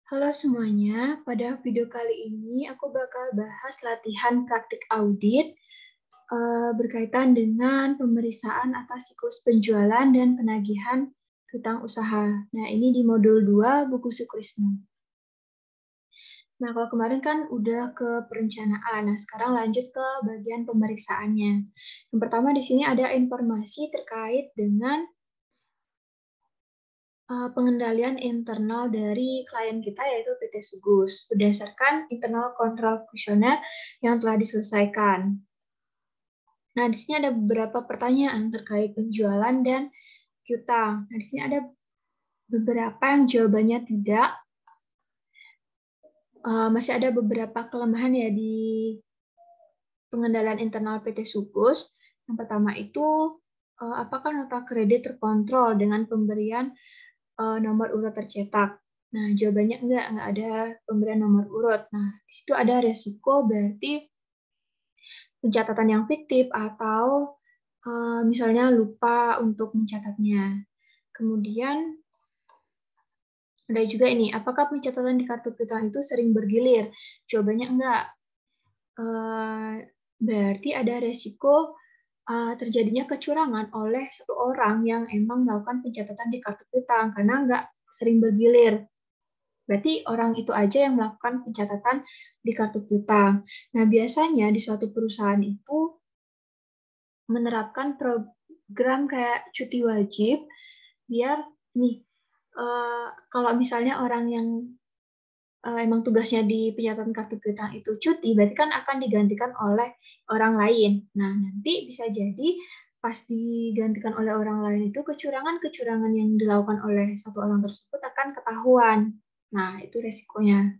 Halo semuanya, pada video kali ini aku bakal bahas latihan praktik audit berkaitan dengan pemeriksaan atas siklus penjualan dan penagihan hutang usaha. Nah, ini di modul 2 buku Sukrisno. Nah, kalau kemarin kan udah ke perencanaan. Nah, sekarang lanjut ke bagian pemeriksaannya. Yang pertama di sini ada informasi terkait dengan pengendalian internal dari klien kita yaitu PT Sugus berdasarkan internal kontrol kuesioner yang telah diselesaikan. Nah, di sini ada beberapa pertanyaan terkait penjualan dan piutang. Nah, di sini ada beberapa yang jawabannya tidak. Masih ada beberapa kelemahan ya di pengendalian internal PT Sugus. Yang pertama itu apakah nota kredit terkontrol dengan pemberian nomor urut tercetak? Nah, jawabannya enggak ada pemberian nomor urut. Nah, di situ ada resiko berarti pencatatan yang fiktif atau misalnya lupa untuk mencatatnya. Kemudian ada juga ini, apakah pencatatan di kartu piutang itu sering bergilir? Jawabannya enggak. Berarti ada resiko terjadinya kecurangan oleh satu orang yang emang melakukan pencatatan di kartu piutang karena enggak sering bergilir. Berarti orang itu aja yang melakukan pencatatan di kartu piutang. Nah, biasanya di suatu perusahaan itu menerapkan program kayak cuti wajib, biar nih, kalau misalnya orang yang emang tugasnya di pencatatan kartu piutang itu cuti, berarti kan akan digantikan oleh orang lain. Nah, nanti bisa jadi pas digantikan oleh orang lain itu kecurangan-kecurangan yang dilakukan oleh satu orang tersebut akan ketahuan. Nah, itu resikonya.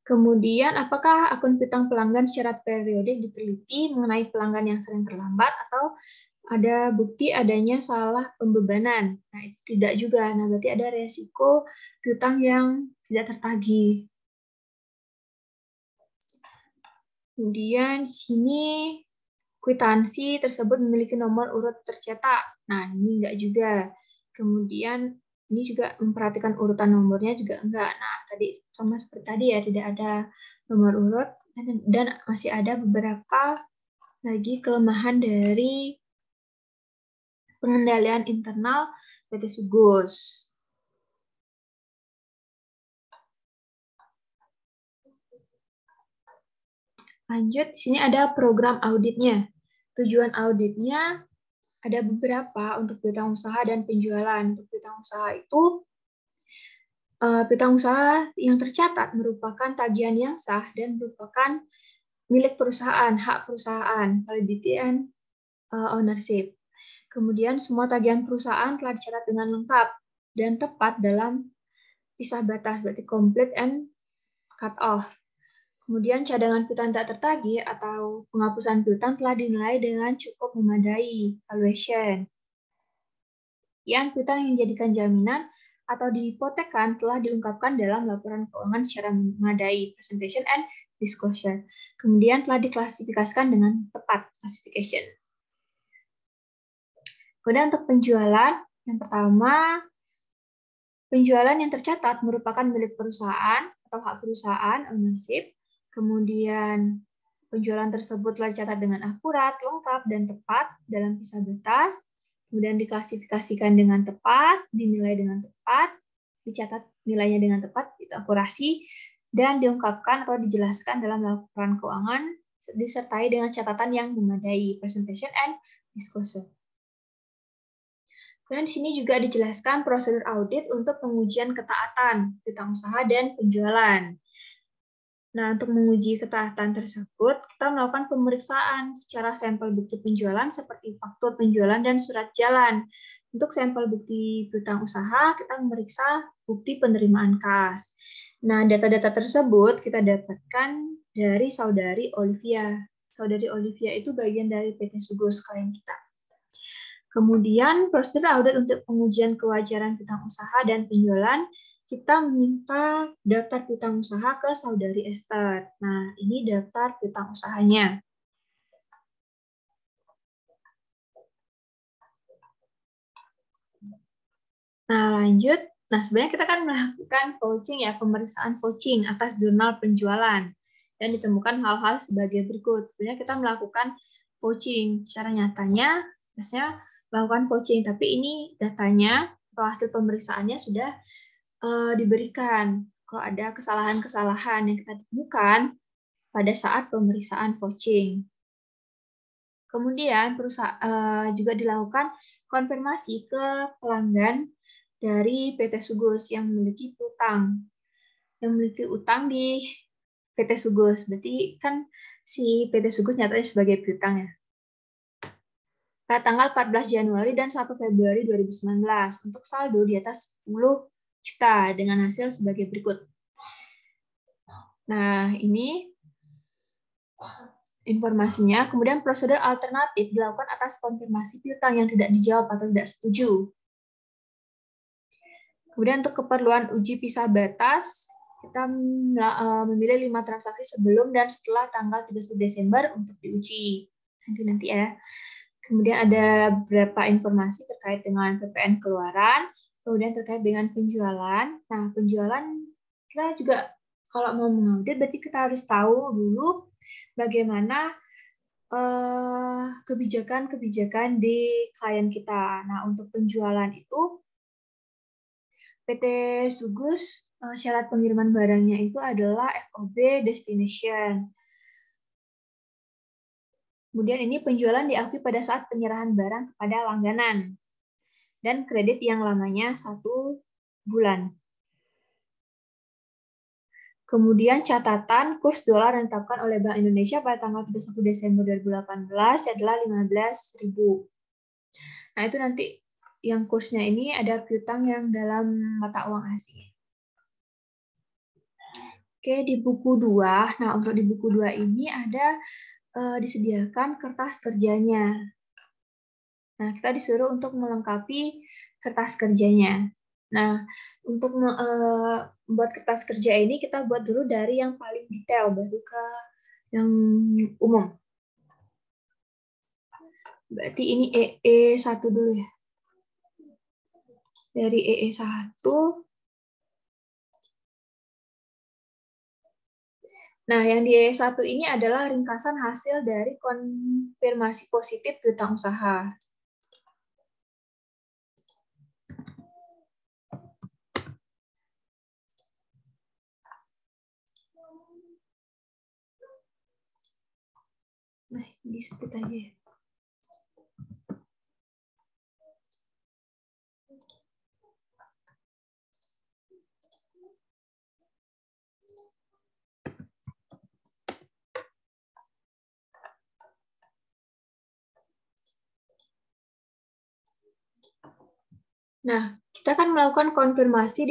Kemudian, apakah akun piutang pelanggan secara periodik diteliti mengenai pelanggan yang sering terlambat atau ada bukti adanya salah pembebanan? Nah, itu tidak juga. Nah, berarti ada resiko piutang yang tidak tertagih. Kemudian, di sini kwitansi tersebut memiliki nomor urut tercetak. Nah, ini enggak juga. Kemudian, ini juga memperhatikan urutan nomornya juga enggak. Nah, tadi sama seperti tadi ya, tidak ada nomor urut dan masih ada beberapa lagi kelemahan dari pengendalian internal PT Sugus. Lanjut, di sini ada program auditnya. Tujuan auditnya ada beberapa untuk piutang usaha dan penjualan. Untuk piutang usaha itu piutang usaha yang tercatat merupakan tagihan yang sah dan merupakan milik perusahaan, hak perusahaan, validity and ownership. Kemudian semua tagihan perusahaan telah dicatat dengan lengkap dan tepat dalam pisah batas, berarti complete and cut off. Kemudian cadangan piutang tak tertagih atau penghapusan piutang telah dinilai dengan cukup memadai, valuation. Yang piutang yang dijadikan jaminan atau dihipotekkan telah diungkapkan dalam laporan keuangan secara memadai, presentation and disclosure. Kemudian telah diklasifikasikan dengan tepat, classification. Kemudian untuk penjualan, yang pertama, penjualan yang tercatat merupakan milik perusahaan atau hak perusahaan, ownership. Kemudian penjualan tersebut telah dicatat dengan akurat, lengkap, dan tepat dalam pisah batas. Kemudian diklasifikasikan dengan tepat, dinilai dengan tepat, dicatat nilainya dengan tepat, itu akurasi, dan diungkapkan atau dijelaskan dalam laporan keuangan disertai dengan catatan yang memadai, presentation and disclosure. Kemudian di sini juga dijelaskan prosedur audit untuk pengujian ketaatan piutang usaha dan penjualan. Nah, untuk menguji ketaatan tersebut, kita melakukan pemeriksaan secara sampel bukti penjualan seperti faktur penjualan dan surat jalan. Untuk sampel bukti piutang usaha, kita memeriksa bukti penerimaan kas. Nah, data-data tersebut kita dapatkan dari saudari Olivia. Saudari Olivia itu bagian dari PT Sugus klien kita. Kemudian, prosedur audit untuk pengujian kewajaran piutang usaha dan penjualan, kita meminta daftar piutang usaha ke saudari Esther. Nah, ini daftar piutang usahanya. Nah, lanjut. Nah, sebenarnya kita kan melakukan vouching ya, pemeriksaan vouching atas jurnal penjualan. Dan ditemukan hal-hal sebagai berikut. Sebenarnya kita melakukan vouching. Secara nyatanya, biasanya melakukan vouching. Tapi ini datanya, atau hasil pemeriksaannya sudah diberikan. Kalau ada kesalahan-kesalahan yang kita temukan pada saat pemeriksaan vouching. Kemudian juga dilakukan konfirmasi ke pelanggan dari PT Sugus yang memiliki utang. Yang memiliki utang di PT Sugus. Berarti kan si PT Sugus nyatanya sebagai piutang ya. Pada tanggal 14 Januari dan 1 Februari 2019 untuk saldo di atas 10 juta dengan hasil sebagai berikut. Nah, ini informasinya. Kemudian prosedur alternatif dilakukan atas konfirmasi piutang yang tidak dijawab atau tidak setuju. Kemudian untuk keperluan uji pisah batas, kita memilih 5 transaksi sebelum dan setelah tanggal 31 Desember untuk diuji. Nanti ya. Kemudian ada beberapa informasi terkait dengan PPN keluaran, kemudian terkait dengan penjualan. Nah, penjualan kita juga kalau mau mengaudit berarti kita harus tahu dulu bagaimana kebijakan-kebijakan di klien kita. Nah, untuk penjualan itu PT Sugus syarat pengiriman barangnya itu adalah FOB destination. Kemudian ini penjualan diakui pada saat penyerahan barang kepada langganan dan kredit yang lamanya 1 bulan. Kemudian catatan kurs dolar yang ditetapkan oleh Bank Indonesia pada tanggal 31 Desember 2018 adalah 15.000. Nah, itu nanti yang kursnya ini ada piutang yang dalam mata uang asing. Oke, di buku 2. Nah, untuk di buku 2 ini ada disediakan kertas kerjanya. Nah, kita disuruh untuk melengkapi kertas kerjanya. Nah, untuk membuat kertas kerja ini kita buat dulu dari yang paling detail, baru ke yang umum. Berarti ini EE1 dulu ya. Dari EE1. Nah, yang di EE1 ini adalah ringkasan hasil dari konfirmasi positif piutang usaha. Nah, disebut aja ya. Nah, kita akan melakukan konfirmasi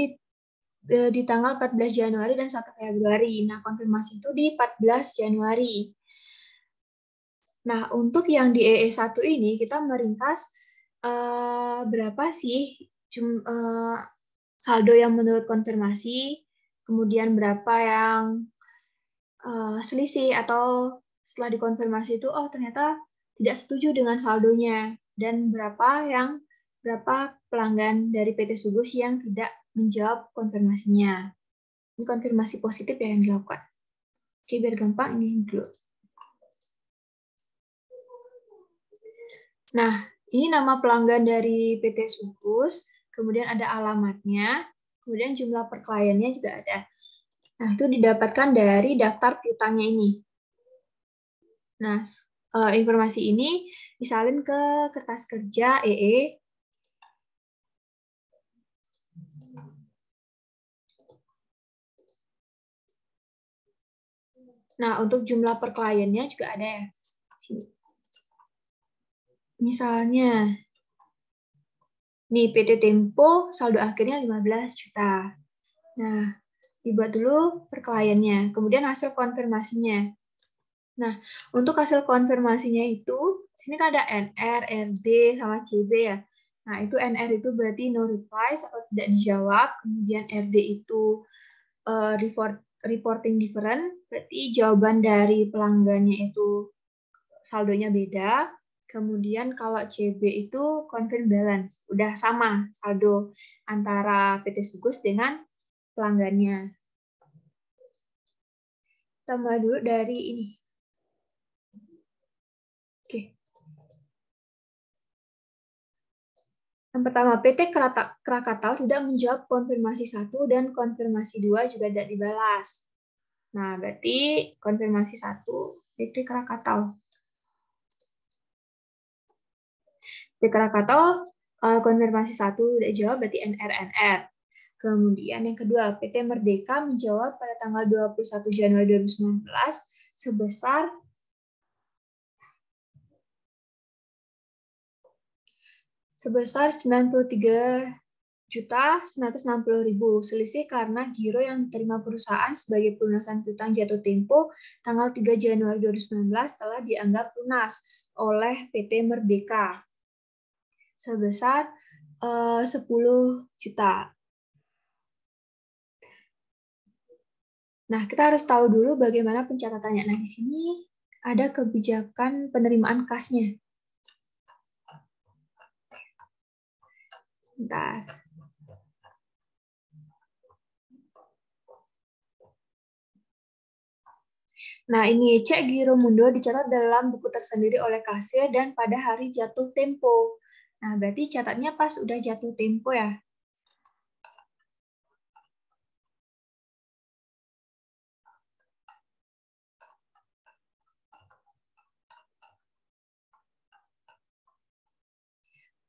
di tanggal 14 Januari dan 1 Februari. Nah, konfirmasi itu di 14 Januari. Nah, untuk yang di EE1 ini kita meringkas berapa sih saldo yang menurut konfirmasi, kemudian berapa yang selisih atau setelah dikonfirmasi itu ternyata tidak setuju dengan saldonya, dan berapa pelanggan dari PT Sugus yang tidak menjawab konfirmasinya. Ini konfirmasi positif ya yang dilakukan. Oke, biar gampang ini dulu. Nah, ini nama pelanggan dari PT Sugus, kemudian ada alamatnya, kemudian jumlah per kliennya juga ada. Nah, itu didapatkan dari daftar piutangnya ini. Nah, informasi ini disalin ke kertas kerja EE. Nah, untuk jumlah per kliennya juga ada ya. Sini. Misalnya, nih PT Tempo saldo akhirnya 15 juta. Nah, dibuat dulu per kliennya, kemudian hasil konfirmasinya. Nah, untuk hasil konfirmasinya itu, sini kan ada NR, RD, sama CB ya. Nah, itu NR itu berarti no replies atau tidak dijawab, kemudian RD itu reporting different, berarti jawaban dari pelanggannya itu saldonya beda. Kemudian kalau CB itu confirm balance, udah sama saldo antara PT Sugus dengan pelanggannya. Kita mulai dulu dari ini. Oke. Yang pertama, PT Krakatau tidak menjawab konfirmasi 1 dan konfirmasi 2 juga tidak dibalas. Nah, berarti konfirmasi 1 PT Krakatau. PT Krakatau konfirmasi 1 tidak jawab, berarti NRNR. Kemudian yang kedua, PT Merdeka menjawab pada tanggal 21 Januari 2019 sebesar sebesar 93.960.000 selisih karena giro yang diterima perusahaan sebagai pelunasan piutang jatuh tempo tanggal 3 Januari 2019 telah dianggap lunas oleh PT Merdeka sebesar 10 juta. Nah, kita harus tahu dulu bagaimana pencatatannya. Nah, di sini ada kebijakan penerimaan kasnya. Sebentar. Nah, ini cek giro mundo dicatat dalam buku tersendiri oleh kasir dan pada hari jatuh tempo. Nah, berarti catatnya pas udah jatuh tempo ya.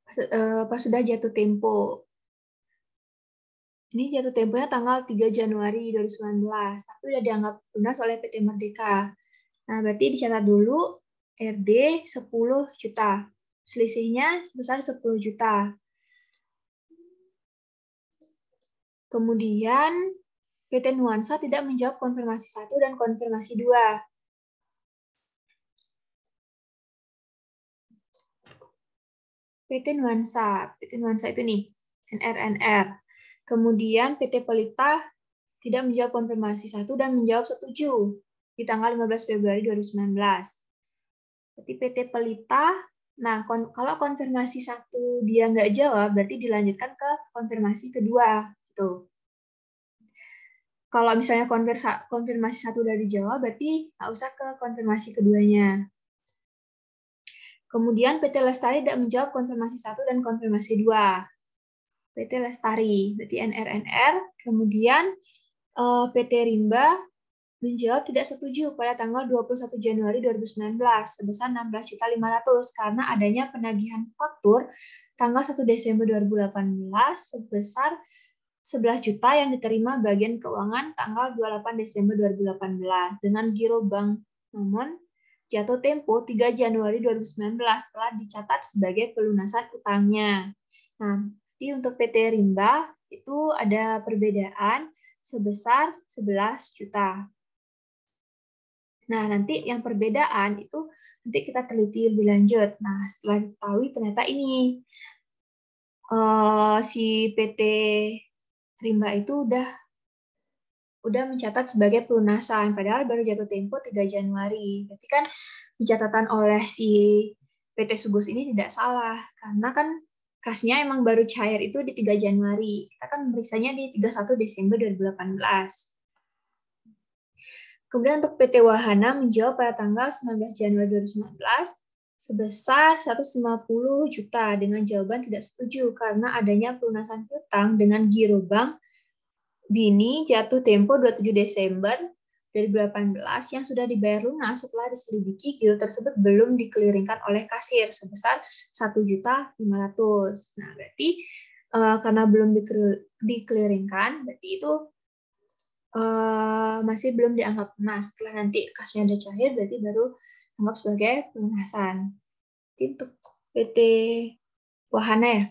Pas sudah jatuh tempo. Ini jatuh temponya tanggal 3 Januari 2019, tapi udah dianggap lunas oleh PT Merdeka. Nah, berarti dicatat dulu RD 10 juta. Selisihnya sebesar 10 juta. Kemudian PT Nuansa tidak menjawab konfirmasi 1 dan konfirmasi 2. PT Nuansa itu nih, NRNR. Kemudian PT Pelita tidak menjawab konfirmasi 1 dan menjawab setuju di tanggal 15 Februari 2019. Berarti PT Pelita, nah kalau konfirmasi 1 dia nggak jawab, berarti dilanjutkan ke konfirmasi kedua. Tuh. Kalau misalnya konfirmasi 1 udah dijawab, berarti nggak usah ke konfirmasi keduanya. Kemudian PT Lestari tidak menjawab konfirmasi 1 dan konfirmasi 2. PT Lestari, berarti NRNR. Kemudian PT Rimba menjawab tidak setuju pada tanggal 21 Januari 2019 sebesar 16.500.000 karena adanya penagihan faktur tanggal 1 Desember 2018 sebesar 11 juta yang diterima bagian keuangan tanggal 28 Desember 2018 dengan giro bank nomor jatuh tempo 3 Januari 2019 telah dicatat sebagai pelunasan utangnya. Nah, jadi untuk PT Rimba itu ada perbedaan sebesar 11 juta. Nah, nanti yang perbedaan itu nanti kita teliti lebih lanjut. Nah, setelah diketahui ternyata ini si PT Rimba itu udah mencatat sebagai pelunasan, padahal baru jatuh tempo 3 Januari. Berarti kan pencatatan oleh si PT Sugus ini tidak salah, karena kan kasnya emang baru cair itu di 3 Januari. Kita kan memeriksanya di 31 Desember 2018. Kemudian untuk PT Wahana menjawab pada tanggal 19 Januari 2019 sebesar 150 juta dengan jawaban tidak setuju karena adanya pelunasan hutang dengan giro bank Bini jatuh tempo 27 Desember 2018 yang sudah dibayar lunas setelah diselidiki giro tersebut belum dikeliringkan oleh kasir sebesar 1.500.000. Nah, berarti karena belum dikeliringkan, berarti itu masih belum dianggap lunas. Setelah nanti kasnya ada cair, berarti baru dianggap sebagai pelunasan. Jadi untuk PT Wahana ya.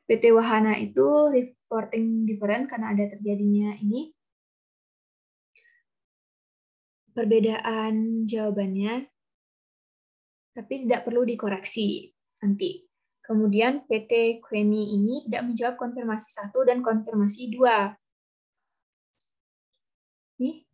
PT Wahana itu reporting different karena ada terjadinya ini perbedaan jawabannya, tapi tidak perlu dikoreksi nanti. Kemudian PT Queni ini tidak menjawab konfirmasi 1 dan konfirmasi 2. Nih.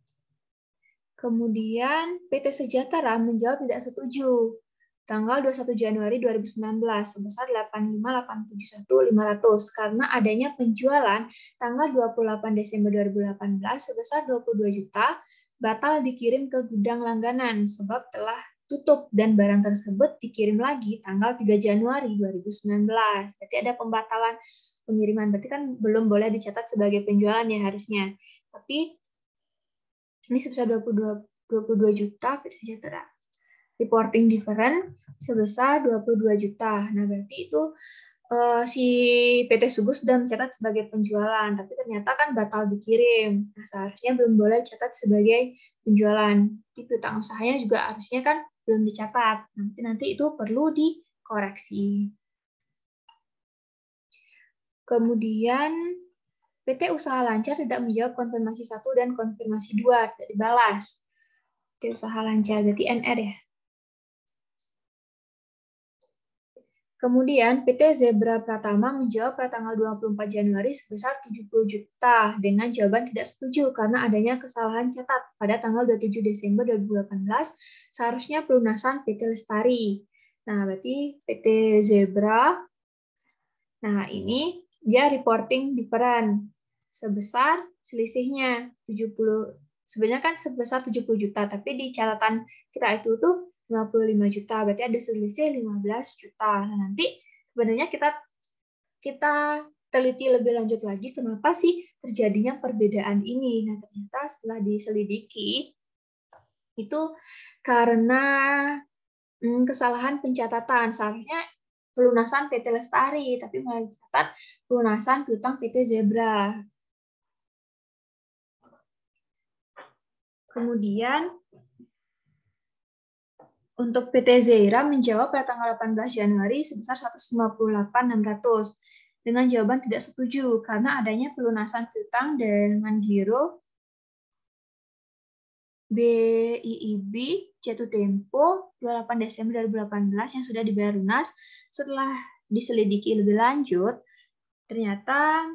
Kemudian PT Sejahtera menjawab tidak setuju tanggal 21 Januari 2019 sebesar 85.871.500 karena adanya penjualan tanggal 28 Desember 2018 sebesar 22 juta batal dikirim ke gudang langganan sebab telah tutup dan barang tersebut dikirim lagi tanggal 3 Januari 2019. Berarti ada pembatalan pengiriman. Berarti kan belum boleh dicatat sebagai penjualan ya harusnya. Tapi ini sebesar 22 juta sejahtera. Reporting different sebesar 22 juta. Nah, berarti itu si PT Sugus sudah mencatat sebagai penjualan, tapi ternyata kan batal dikirim. Nah, seharusnya belum boleh dicatat sebagai penjualan. Di piutang usahanya juga harusnya kan belum dicatat. Nanti itu perlu dikoreksi. Kemudian PT Usaha Lancar tidak menjawab konfirmasi 1 dan konfirmasi 2, tidak dibalas. PT Usaha Lancar, berarti NR ya. Kemudian PT Zebra Pratama menjawab pada tanggal 24 Januari sebesar 70 juta dengan jawaban tidak setuju karena adanya kesalahan catat pada tanggal 27 Desember 2018 seharusnya pelunasan PT Lestari. Nah, berarti PT Zebra. Nah, ini dia reporting different sebesar selisihnya 70. Sebenarnya kan sebesar 70 juta, tapi di catatan kita itu tuh 55 juta, berarti ada selisih 15 juta. Nah, nanti sebenarnya kita teliti lebih lanjut lagi kenapa sih terjadinya perbedaan ini. Nah, ternyata setelah diselidiki itu karena kesalahan pencatatan. Seharusnya pelunasan PT Lestari, tapi malah dicatat pelunasan piutang PT Zebra. Kemudian untuk PT Zeira menjawab pada tanggal 18 Januari sebesar 158.600 dengan jawaban tidak setuju karena adanya pelunasan piutang dengan giro BIIB jatuh tempo 28 Desember 2018 yang sudah dibayar lunas. Setelah diselidiki lebih lanjut, ternyata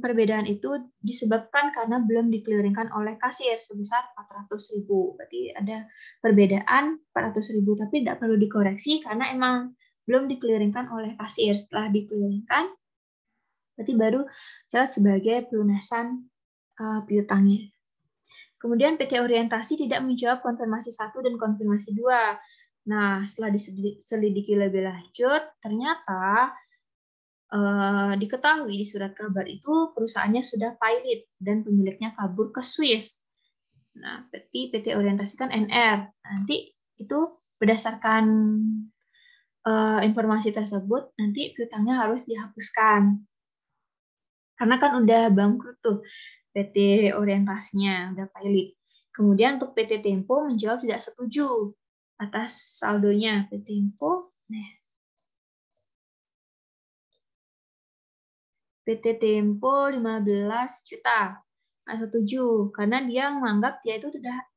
perbedaan itu disebabkan karena belum dikeliringkan oleh kasir sebesar 400.000. Berarti ada perbedaan 400.000, tapi tidak perlu dikoreksi karena emang belum dikeliringkan oleh kasir. Setelah dikeliringkan, berarti baru catat sebagai pelunasan piutangnya. Kemudian PT Orientasi tidak menjawab konfirmasi 1 dan konfirmasi 2. Nah, setelah diselidiki lebih lanjut, ternyata diketahui di surat kabar itu perusahaannya sudah pilot dan pemiliknya kabur ke Swiss. Nah, berarti PT Orientasi kan NR. Nanti itu berdasarkan informasi tersebut, nanti piutangnya harus dihapuskan. Karena kan udah bangkrut tuh PT Orientasinya, udah pilot. Kemudian untuk PT Tempo menjawab tidak setuju atas saldonya. PT Tempo, PT Tempo 15 juta. Nggak setuju, karena dia menganggap dia itu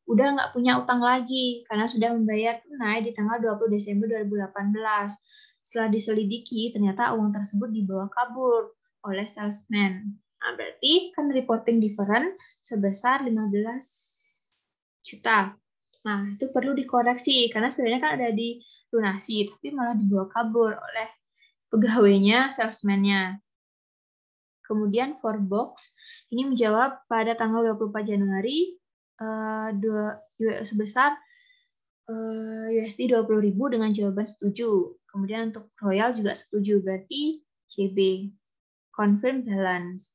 udah nggak punya utang lagi, karena sudah membayar tunai di tanggal 20 Desember 2018. Setelah diselidiki, ternyata uang tersebut dibawa kabur oleh salesman. Nah, berarti kan reporting different sebesar 15 juta. Nah, itu perlu dikoreksi, karena sebenarnya kan ada di lunasi, tapi malah dibawa kabur oleh pegawainya, salesman-nya. Kemudian Forbox ini menjawab pada tanggal 24 Januari sebesar USD 20.000 dengan jawaban setuju. Kemudian untuk Royal juga setuju, berarti CB, confirm balance.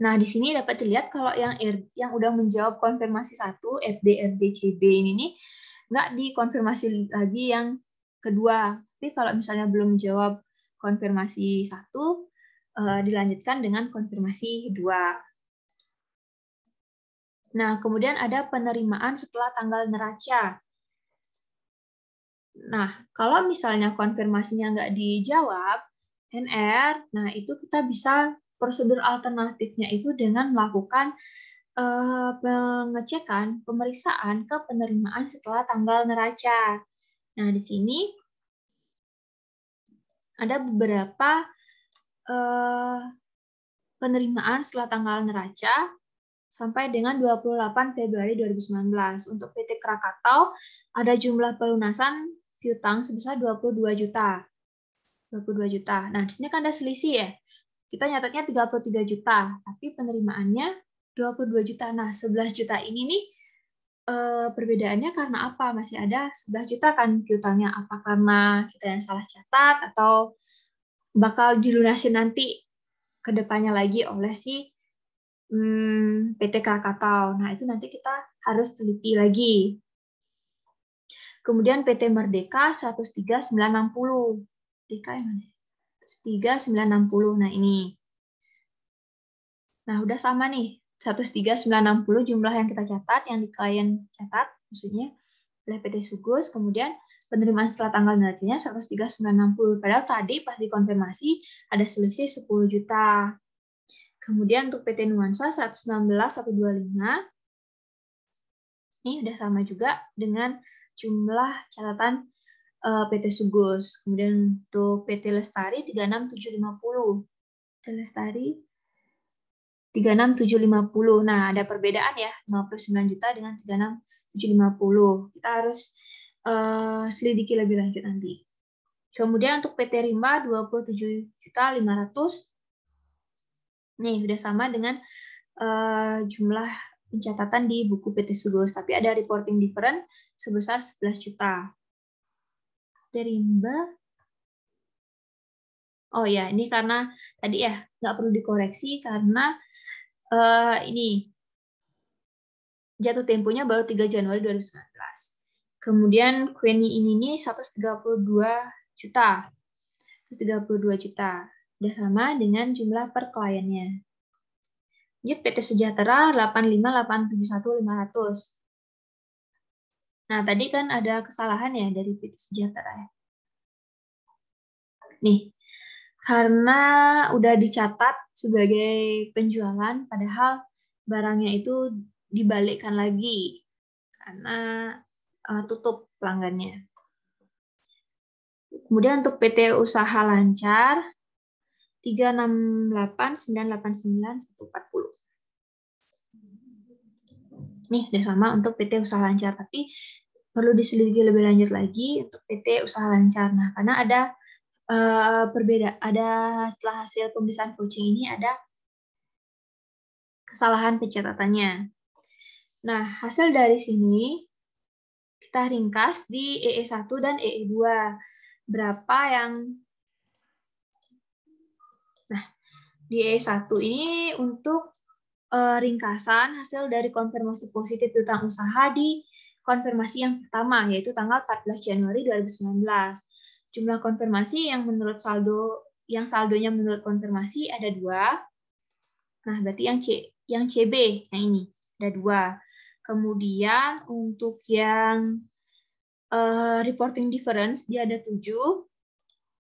Nah, di sini dapat dilihat kalau yang udah menjawab konfirmasi 1, FD, RD, CB ini nih, nggak dikonfirmasi lagi yang kedua. Tapi kalau misalnya belum menjawab konfirmasi 1, dilanjutkan dengan konfirmasi 2. Nah, kemudian ada penerimaan setelah tanggal neraca. Nah, kalau misalnya konfirmasinya nggak dijawab, NR, nah itu kita bisa prosedur alternatifnya itu dengan melakukan pengecekan, pemeriksaan ke penerimaan setelah tanggal neraca. Nah, di sini ada beberapa penerimaan setelah tanggal neraca sampai dengan 28 Februari 2019. Untuk PT Krakatau ada jumlah pelunasan piutang sebesar 22 juta. 22 juta. Nah, di sini kan ada selisih ya. Kita nyatetnya 33 juta, tapi penerimaannya 22 juta. Nah, 11 juta ini nih perbedaannya karena apa? Masih ada 11 juta kan piutangnya. Apa karena kita yang salah catat atau bakal dilunasi nanti ke depannya lagi oleh si PT Krakatau. Nah, itu nanti kita harus teliti lagi. Kemudian PT Merdeka 103.960. Merdeka yang mana? 103.960. Nah, ini. Nah, udah sama nih. 103.960 jumlah yang kita catat, yang di klien catat, maksudnya oleh PT Sugus. Kemudian penerimaan setelah tanggal nilainya 103.960. Padahal tadi pas dikonfirmasi ada selisih 10 juta. Kemudian untuk PT Nuansa 116.125. Ini udah sama juga dengan jumlah catatan PT Sugus. Kemudian untuk PT Lestari 36750. PT Lestari 36750. Nah, ada perbedaan ya, 59 juta dengan 36750. Kita harus selidiki lebih lanjut nanti. Kemudian untuk PT Rimba 27.500. Nih, udah sama dengan jumlah pencatatan di buku PT Sugus, tapi ada reporting different sebesar 11 juta. PT Rimba, oh ya, ini karena tadi ya nggak perlu dikoreksi karena ini jatuh temponya baru 3 Januari 2019. Kemudian Queenie ini nih 132 juta. 132 juta. Udah sama dengan jumlah per kliennya. Lanjut PT Sejahtera 85.871.500. Nah, tadi kan ada kesalahan ya dari PT Sejahtera. Nih, karena udah dicatat sebagai penjualan, padahal barangnya itu dibalikkan lagi karena tutup pelanggannya. Kemudian untuk PT Usaha Lancar 368.989.140. Nih, udah sama untuk PT Usaha Lancar, tapi perlu diselidiki lebih lanjut lagi untuk PT Usaha Lancar. Nah, karena ada setelah hasil pemeriksaan vouching ini ada kesalahan pencatatannya. Nah, hasil dari sini kita ringkas di EE1 dan EE2. Berapa yang di EE1 ini untuk ringkasan hasil dari konfirmasi positif piutang usaha di konfirmasi yang pertama, yaitu tanggal 14 Januari 2019. Jumlah konfirmasi yang menurut saldonya menurut konfirmasi ada 2. Nah, berarti yang CB, yang ini, ada 2. Kemudian untuk yang reporting difference, dia ada 7.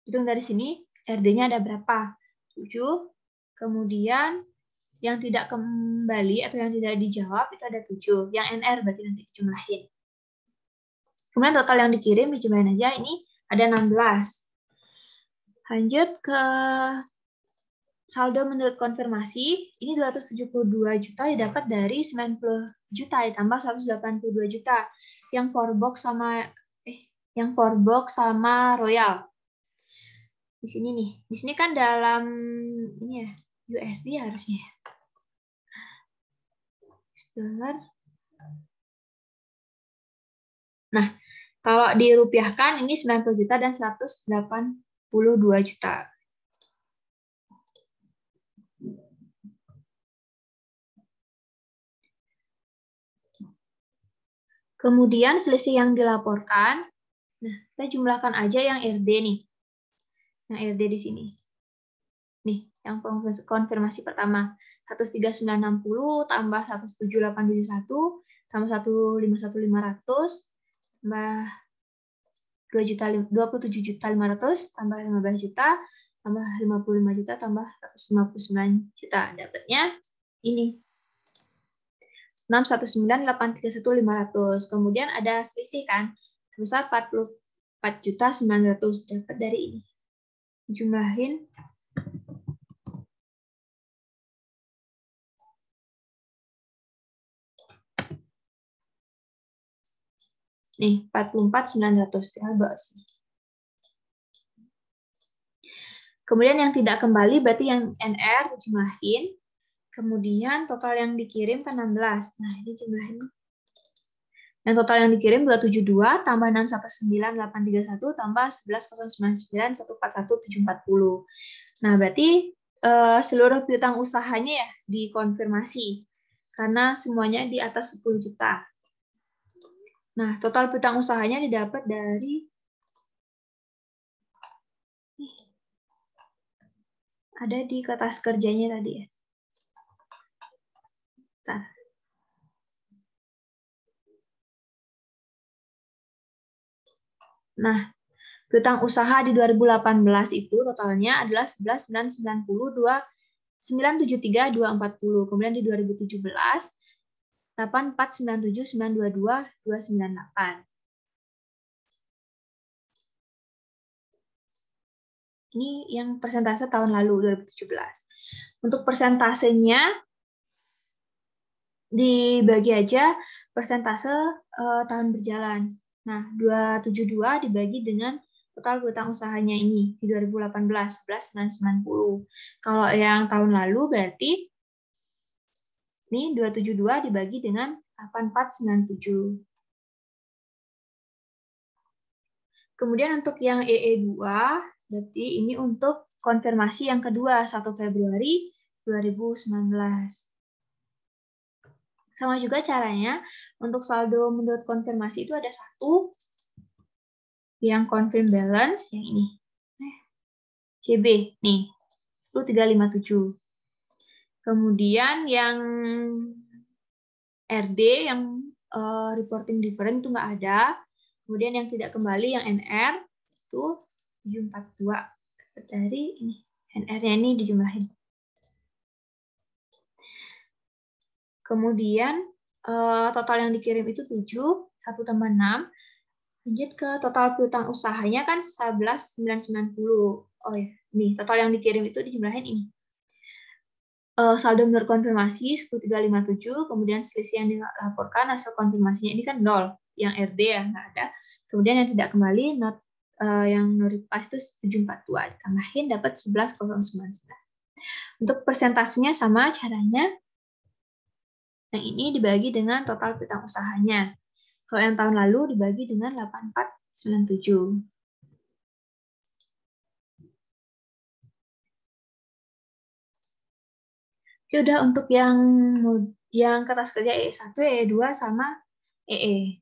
Hitung dari sini, RD-nya ada berapa? 7. Kemudian yang tidak kembali atau yang tidak dijawab itu ada 7. Yang NR berarti nanti dijumlahin. Kemudian total yang dikirim dijumlahin aja, ini ada 16. Lanjut ke saldo menurut konfirmasi, ini 272 juta didapat dari 90 juta ditambah 182 juta. Yang for box sama Royal. Di sini nih. Di sini kan dalam ini ya, USD harusnya. Dolar. Nah, kalau dirupiahkan ini 90 juta dan 182 juta. Kemudian selisih yang dilaporkan, nah kita jumlahkan aja yang RD nih. Yang RD di sini. Nih, yang konfirmasi pertama 13960 tambah 17871 tambah 151.500 tambah 27.500 tambah 15 juta tambah 55 juta tambah 159 juta. Dapatnya ini 619.831.500. Kemudian ada selisih kan sebesar 44.900 dapat dari ini. Jumlahin Nih, 44.900 tinggal bawah. Kemudian yang tidak kembali berarti yang NR dijumlahin. Kemudian total yang dikirim kan 16. Nah, ini jumlahin. Dan total yang dikirim 272 tambah 619.831 tambah 11.099.141.740. Nah, berarti seluruh piutang usahanya ya dikonfirmasi. Karena semuanya di atas 10 juta. Nah, total piutang usahanya didapat dari ada di kertas kerjanya tadi ya. Bentar. Nah, piutang usaha di 2018 itu totalnya adalah 11.992.973.240. Kemudian di 2017 8.497.922.298. Ini yang persentase tahun lalu 2017. Untuk persentasenya dibagi aja persentase tahun berjalan. Nah, 272 dibagi dengan total piutang usahanya ini di 2018 11.990. Kalau yang tahun lalu berarti ini 272 dibagi dengan 8497. Kemudian untuk yang EE2 berarti ini untuk konfirmasi yang kedua 1 Februari 2019. Sama juga caranya, untuk saldo menurut konfirmasi itu ada satu, yang confirm balance, yang ini. CB, nih, 10357. Kemudian yang RD, yang reporting different itu nggak ada. Kemudian yang tidak kembali, yang NR, itu 742. Dari ini, NR-nya ini dijumlahin. Kemudian total yang dikirim itu 7, 1 tambah 6. Lanjut ke total piutang usahanya kan 11.990. Oh ya, nih total yang dikirim itu dijumlahin ini. Saldo menurut konfirmasi 10357, kemudian selisih yang dilaporkan hasil konfirmasinya ini kan 0, yang RD ya nggak ada. Kemudian yang tidak kembali yang no reply itu 742, ditambahin dapat 11.099. Untuk persentasenya sama caranya. Yang ini dibagi dengan total piutang usahanya. Kalau yang tahun lalu dibagi dengan 8497. Oke, udah untuk yang kertas kerja EE1, EE2 sama EE.